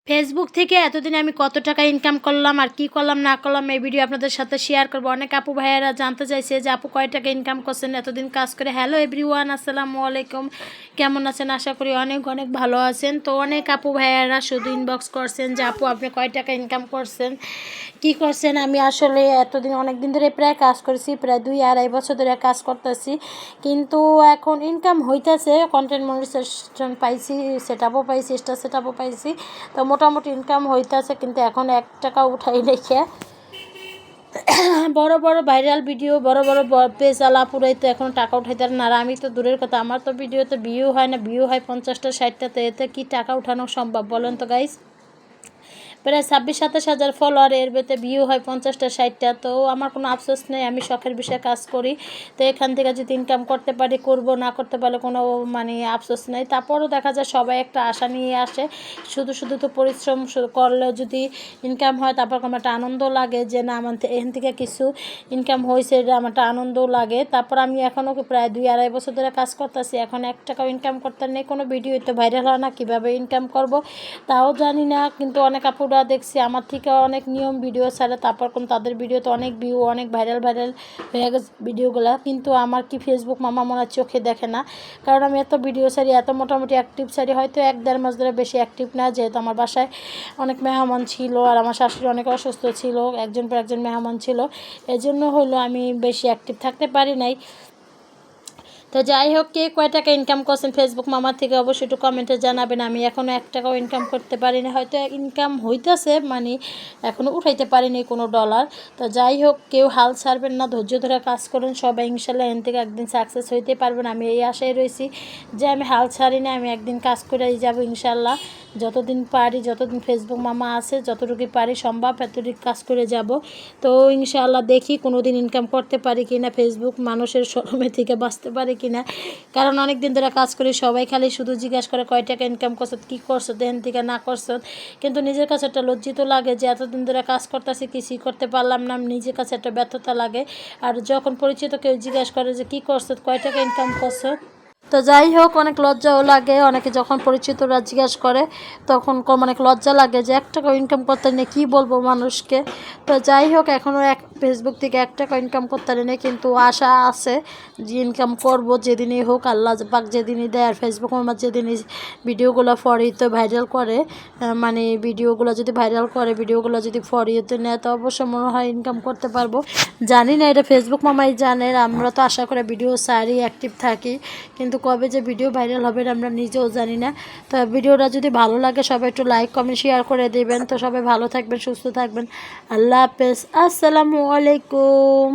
Facebook থেকে এতদিন আমি কত টাকা ইনকাম করলাম আর কি করলাম না করলাম এই ভিডিও আপনাদের সাথে শেয়ার করবো। অনেক আপু ভাইয়েরা জানতে চাইছে যে আপু কয় টাকা ইনকাম করছেন এতদিন কাজ করে। হ্যালো এভরিওয়ান, আসসালামু আলাইকুম। কেমন আছেন? আশা করি অনেক অনেক ভালো আছেন। তো অনেক আপু ভাইয়েরা শুধু ইনবক্স করছেন যে আপু আপনি কয় টাকা ইনকাম করছেন, কি করছেন। আমি আসলে এতদিন অনেক দিন ধরে প্রায় কাজ করছি, প্রায় 2-2.5 বছর ধরে কাজ করতেছি, কিন্তু এখন ইনকাম হইতেছে। কন্টেন্ট মনিটাইজেশন পাইছি, সেটআপও পাইছি, স্টার সেটআপও পাইছি, তো মোটামুটি ইনকাম হইতেছে, কিন্তু এখন 1 টাকা উঠাই রেখে বড় বড় ভাইরাল ভিডিও বড় বড় পেজ আলাপুরাই তো এখন টাকা উঠাইতে না। আর আমি তো দূরের কথা, আমার তো ভিডিওতে ভিউ হয় না, ভিউ হয় 50টা 60টাতে, এতে কি টাকা উঠানো সম্ভব বলেন তো গাইস? প্রায় 26-27 হাজার ফলোয়ার, এর ভেতরে ভিউ হয় 50টা 60টা। তো আমার কোনো আফসোস নেই, আমি শখের বিষয়ে কাজ করি। তো এখান থেকে যদি ইনকাম করতে পারি করব, না করতে পারলে কোনো আফসোস নেই। তারপরও দেখা যায় সবাই একটা আশা নিয়ে আসে, শুধু শুধু তো পরিশ্রম করলেও যদি ইনকাম হয় তারপর আমার একটা আনন্দ লাগে যে না আমার এখান থেকে কিছু ইনকাম হয়েছে, এটা আমার একটা আনন্দও লাগে। তারপর আমি এখনও প্রায় 2-2.5 বছর ধরে কাজ করতেছি, এখন 1 টাকাও ইনকাম করতে নেই। কোনো ভিডিও তো ভাইরাল হয় না, কীভাবে ইনকাম করব তাও জানি না। কিন্তু অনেক আপুরা দেখছি আমার থেকে অনেক নিয়ম ভিডিও ছাড়ে, তারপর কোন তাদের ভিডিওতে অনেক ভিউ, অনেক ভাইরাল হয়ে গেছে ভিডিওগুলো, কিন্তু আমার কি ফেসবুক মামা মনে হয় চোখে দেখে না। কারণ আমি এত ভিডিও ছাড়ি, এত মোটামুটি অ্যাক্টিভ ছাড়ি, হয়তো 1-1.5 মাস ধরে বেশি অ্যাক্টিভ না, যেহেতু আমার বাসায় অনেক মেহমান ছিল আর আমার শাশুড়ি অনেক অসুস্থ ছিল, একজন পর একজন মেহমান ছিল, এজন্য হলো আমি বেশি অ্যাক্টিভ থাকতে পারি নাই। তো যাই হোক, কে কয় টাকা ইনকাম করছেন ফেসবুক মামার থেকে অবশ্যই একটু কমেন্টে জানাবেন। আমি এখনও 1 টাকাও ইনকাম করতে পারিনি, হয়তো ইনকাম হইতেছে, এখনও উঠাইতে পারিনি কোনো ডলার। তো যাই হোক, কেউ হাল ছাড়বেন না, ধৈর্য ধরে কাজ করুন, সবাই ইনশাল্লাহ এখান থেকে একদিন সাকসেস হইতে পারবেন। আমি এই আশায় রয়েছি যে আমি হাল ছাড়ি না, আমি একদিন কাজ করেই যাব ইনশাল্লাহ। যতদিন পারি, যতদিন ফেসবুক মামা আছে, যতটুকু পারি সম্ভব এতটুকু কাজ করে যাব। তো ইনশাআল্লাহ দেখি কোনো দিন ইনকাম করতে পারি কি না, ফেসবুক মানুষের শরমে থেকে বাঁচতে পারি কি না। কারণ অনেক দিন ধরে কাজ করি, সবাই খালি শুধু জিজ্ঞাসা করে কয় টাকা ইনকাম করছো, কী করছো, দেন থেকে না করছো। কিন্তু নিজের কাছে একটা লজ্জিত লাগে যে এতদিন ধরে কাজ করতেছি, কিছুই করতে পারলাম না, নিজের কাছে একটা ব্যর্থতা লাগে। আর যখন পরিচিত কেউ জিজ্ঞাসা করে যে কী করছো, কয় টাকা ইনকাম করছো, তো যাই হোক অনেক লজ্জাও লাগে। অনেকে যখন পরিচিতরা জিজ্ঞাসা করে তখন অনেক লজ্জা লাগে যে 1 টাকা ইনকাম করতে নেই, কী বলবো মানুষকে। তো যাই হোক, এখনও ফেসবুক থেকে 1 টাকা ইনকাম করতে নেই, কিন্তু আশা আছে যে ইনকাম করব, যেদিনই হোক, আল্লাহ পাক যেদিনই দেয়। আর ফেসবুক আমার যেদিনই ভিডিওগুলো ফরিতে ভাইরাল করে, ভিডিওগুলো যদি ভাইরাল করে, ভিডিওগুলো যদি ফরিতে নেয়, তো অবশ্যই মনে হয় ইনকাম করতে পারবো। জানি না, এটা ফেসবুক মামাই জানে। আমরা তো আশা করে ভিডিও সারি অ্যাক্টিভ থাকি, কিন্তু কবে যে ভিডিও ভাইরাল হবে আমরা নিজেও জানি না। তো ভিডিওটা যদি ভালো লাগে সবাই একটু লাইক কমেন্ট শেয়ার করে দেবেন। তো সবাই ভালো থাকবেন, সুস্থ থাকবেন। আল্লাহ হাফেজ, আসসালামু আলাইকুম।